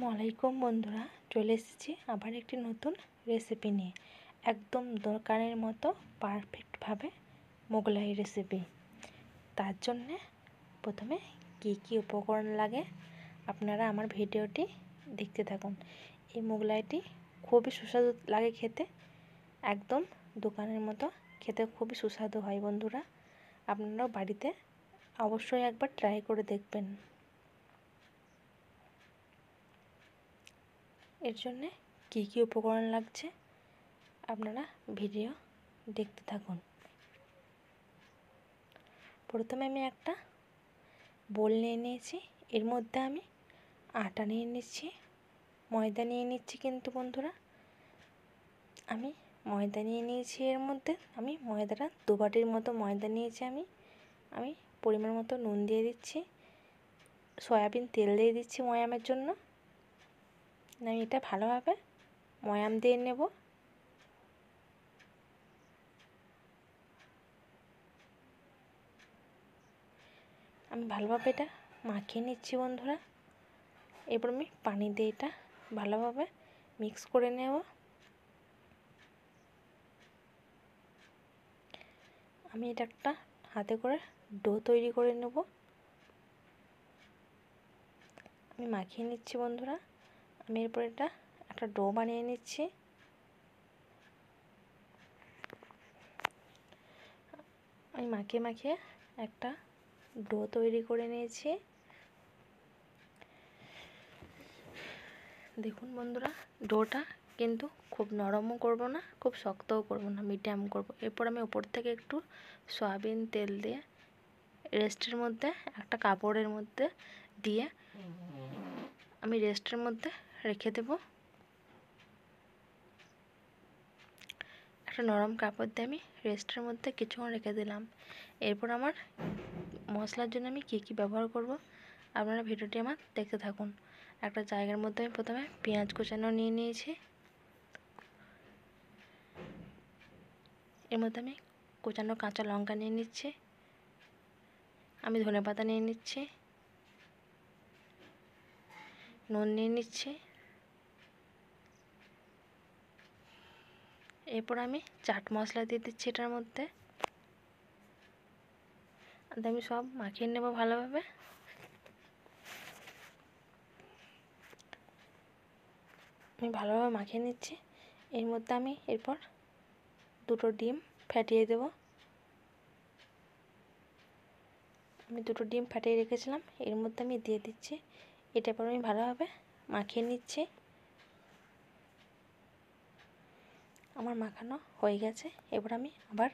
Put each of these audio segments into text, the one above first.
আসসালামু আলাইকুম বন্ধুরা, চলে এসেছি আবার একটি নতুন রেসিপি নিয়ে। একদম দোকানের মতো পারফেক্টভাবে মোগলাই রেসিপি। তার জন্যে প্রথমে কি উপকরণ লাগে আপনারা আমার ভিডিওটি দেখতে থাকুন। এই মোগলাইটি খুবই সুস্বাদু লাগে খেতে, একদম দোকানের মতো খেতে খুবই সুস্বাদু হয়। বন্ধুরা, আপনারাও বাড়িতে অবশ্যই একবার ট্রাই করে দেখবেন। এর জন্যে কি উপকরণ লাগছে আপনারা ভিডিও দেখতে থাকুন। প্রথমে আমি একটা বোল নিয়ে নিয়েছি, এর মধ্যে আমি আটা নিয়ে নিচ্ছি, ময়দা নিয়ে নিচ্ছি। কিন্তু বন্ধুরা, আমি ময়দা নিয়ে নিয়েছি। এর মধ্যে আমি ময়দাটা 2 বাটির মতো ময়দা নিয়েছি। আমি পরিমাণ মতো নুন দিয়ে দিচ্ছি, সয়াবিন তেল দিয়ে দিচ্ছি ময়ামের জন্য। আমি এটা ভালোভাবে ময়াম দিয়ে নেব। আমি ভালোভাবে এটা মাখিয়ে নিচ্ছি বন্ধুরা। এরপর আমি পানি দিয়ে এটা ভালোভাবে মিক্স করে নেব। আমি এটা একটা হাতে করে ডো তৈরি করে নেব। আমি মাখিয়ে নিচ্ছি বন্ধুরা। আমি এরপর এটা একটা ডো বানিয়ে নিচ্ছি। আমি মাখিয়ে একটা ডো তৈরি করে নিয়েছি। দেখুন বন্ধুরা, ডোটা কিন্তু খুব নরমও করব না, খুব শক্তও করব না, মিডিয়াম করব। এরপর আমি উপর থেকে একটু সয়াবিন তেল দিয়ে রেস্টের মধ্যে একটা কাপড়ের মধ্যে দিয়ে আমি রেস্টের মধ্যে রেখে দেব। একটা নরম কাপড় দিয়ে আমি রেস্টের মধ্যে কিছুক্ষণ রেখে দিলাম। এরপর আমার মশলার জন্য আমি কি ব্যবহার করব আপনারা ভিডিওটি আমার দেখতে থাকুন। একটা জায়গার মধ্যে আমি প্রথমে পেঁয়াজ কুচানো নিয়ে নিয়েছি। এর মধ্যে আমি কুচানো কাঁচা লঙ্কা নিয়ে নিচ্ছি। আমি ধনেপাতা নিয়ে নিচ্ছি, নুন নিয়ে নিচ্ছি। এরপর আমি চাট মশলা দিয়ে দিচ্ছি এটার মধ্যে। আমি সব মাখিয়ে নেব ভালোভাবে। আমি ভালোভাবে মাখিয়ে নিচ্ছি। এর মধ্যে আমি এরপর 2টো ডিম ফাটিয়ে দেব। আমি 2টো ডিম ফাটিয়ে রেখেছিলাম, এর মধ্যে আমি দিয়ে দিচ্ছি। এটা পর আমি ভালোভাবে মাখিয়ে নিচ্ছি। আমার মাখানো হয়ে গেছে। এবার আমি আবার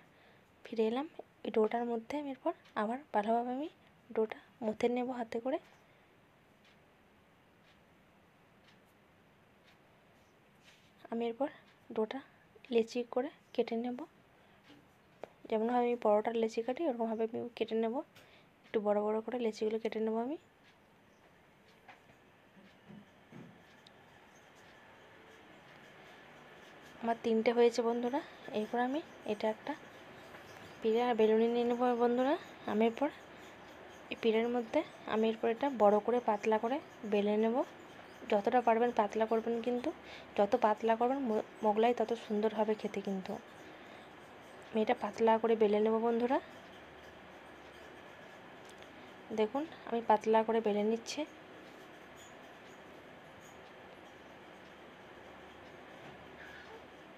ফিরে এলাম এই ডোটার মধ্যে। আমি এরপর আবার ভালোভাবে আমি ডোটা মুথে নেব হাতে করে। আমি এরপর ডোটা লেচি করে কেটে নেব। যেমনভাবে আমি পরোটার লেচি কাটি ওরকমভাবে আমি কেটে নেব। একটু বড় বড় করে লেচিগুলো কেটে নেব আমি। আমার 3টে হয়েছে বন্ধুরা। এরপর আমি এটা একটা পিঁড়া বেলুনি নিয়ে নেব বন্ধুরা। আমি এরপর এই পিঁড়ের মধ্যে আমি এরপর এটা বড় করে পাতলা করে বেলে নেব। যতটা পারবেন পাতলা করবেন, কিন্তু যত পাতলা করবেন মোগলাই তত সুন্দর হবে খেতে। কিন্তু আমি এটা পাতলা করে বেলে নেব বন্ধুরা। দেখুন আমি পাতলা করে বেলে নিচ্ছি।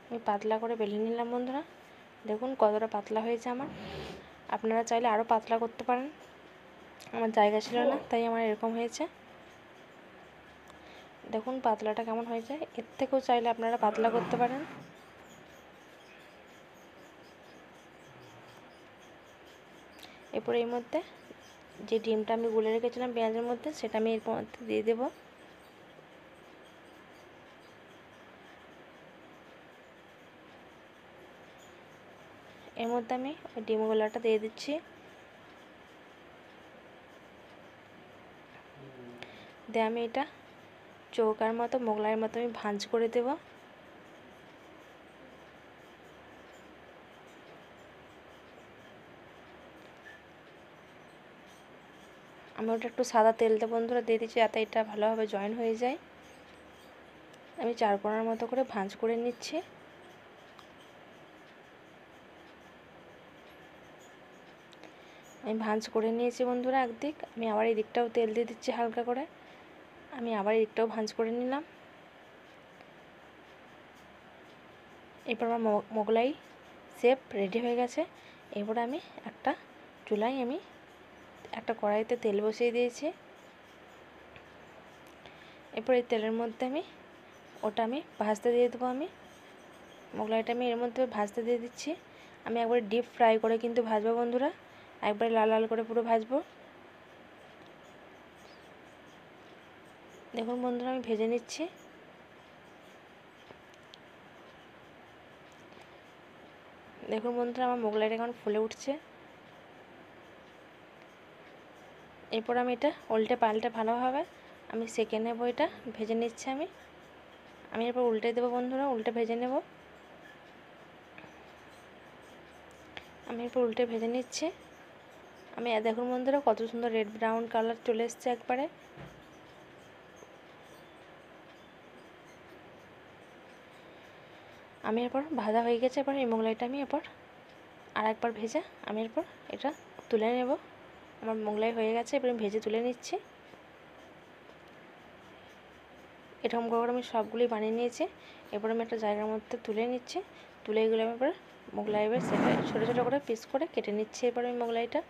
আমি পাতলা করে বেলে নিলাম বন্ধুরা। দেখুন কতটা পাতলা হয়েছে আমার। আপনারা চাইলে আরও পাতলা করতে পারেন, আমার জায়গা ছিল না তাই আমার এরকম হয়েছে। দেখুন পাতলাটা কেমন হয়েছে। এর থেকেও চাইলে আপনারা পাতলা করতে পারেন। এরপর এর মধ্যে যে ডিমটা আমি গুলে রেখেছিলাম পেঁয়াজের মধ্যে, সেটা আমি এর মধ্যে দিয়ে দেব। এর মধ্যে আমি ওই ডিম গোলাটা দিয়ে দিচ্ছি। দিয়ে আমি এটা চৌকার মতো মোগলাইয়ের মতো আমি ভাঁজ করে দেব। আমি ওটা একটু সাদা তেল দিয়ে বন্ধুরা দিয়ে দিচ্ছি, যাতে এটা ভালোভাবে জয়েন হয়ে যায়। আমি 4 কোণার মতো করে ভাঁজ করে নিচ্ছি। আমি ভাঁজ করে নিয়েছি বন্ধুরা একদিক। আমি আবার এই দিকটাও তেল দিয়ে দিচ্ছি হালকা করে। আমি আবার এই দিকটাও ভাঁজ করে নিলাম। এরপর আমার মোগলাই শেপ রেডি হয়ে গেছে। এরপর আমি একটা চুলায় একটা কড়াইতে তেল বসিয়ে দিয়েছি। এরপর এই তেলের মধ্যে ওটা ভাজতে দিয়ে দেবো। মোগলাইটা এর মধ্যে ভাজতে দিয়ে দিচ্ছি। আমি একবারে ডিপ ফ্রাই করে কিন্তু ভাজবো বন্ধুরা, একবারে লাল লাল করে পুরো ভাজবো। দেখুন বন্ধুরা আমি ভেজে নিচ্ছি। দেখুন বন্ধুরা আমার মোগলাইটা এখন ফুলে উঠছে। এরপর আমি এটা উল্টে পাল্টে ভালোভাবে সেঁকে নেবো। এটা ভেজে নিচ্ছি আমি এরপর উল্টে দেবো বন্ধুরা, উল্টে ভেজে নেব। আমি এরপর উল্টে ভেজে নিচ্ছি। দেখুন বন্ধুরা কত সুন্দর রেড ব্রাউন কালার চলে এসছে একবারে। এরপর ভাজা হয়ে গেছে। এরপর এই মোগলাইটা এরপর আর একবার ভেজে এরপর এটা তুলে নেব। আমার মোগলাই হয়ে গেছে, এবার আমি ভেজে তুলে নিচ্ছি। এরকম করে আমি সবগুলোই বানিয়ে নিয়েছি। এরপর আমি একটা জায়গার মধ্যে তুলে নিচ্ছি। তুলে এগুলো আমি এবার মোগলাই সেটা ছোটো ছোটো করে পিস করে কেটে নিচ্ছি। এরপর আমি মোগলাইটা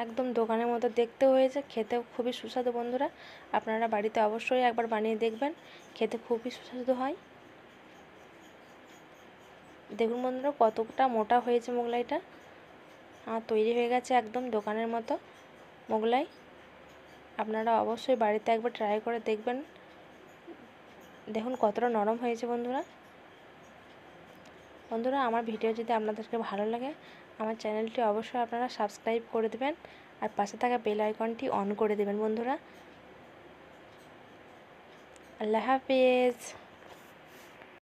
একদম দোকানের মতো দেখতেও হয়েছে, খেতেও খুবই সুস্বাদু বন্ধুরা। আপনারা বাড়িতে অবশ্যই একবার বানিয়ে দেখবেন, খেতে খুবই সুস্বাদু হয়। দেখুন বন্ধুরা কতটা মোটা হয়েছে মোগলাইটা। তৈরি হয়ে গেছে একদম দোকানের মতো মোগলাই। আপনারা অবশ্যই বাড়িতে একবার ট্রাই করে দেখবেন। দেখুন কতটা নরম হয়েছে বন্ধুরা। আমার ভিডিও যদি আপনাদেরকে ভালো লাগে, আমার চ্যানেলটি অবশ্যই আপনারা সাবস্ক্রাইব করে দেবেন আর পাশে থাকা বেল আইকনটি অন করে দেবেন বন্ধুরা। আল্লাহ হাফেজ।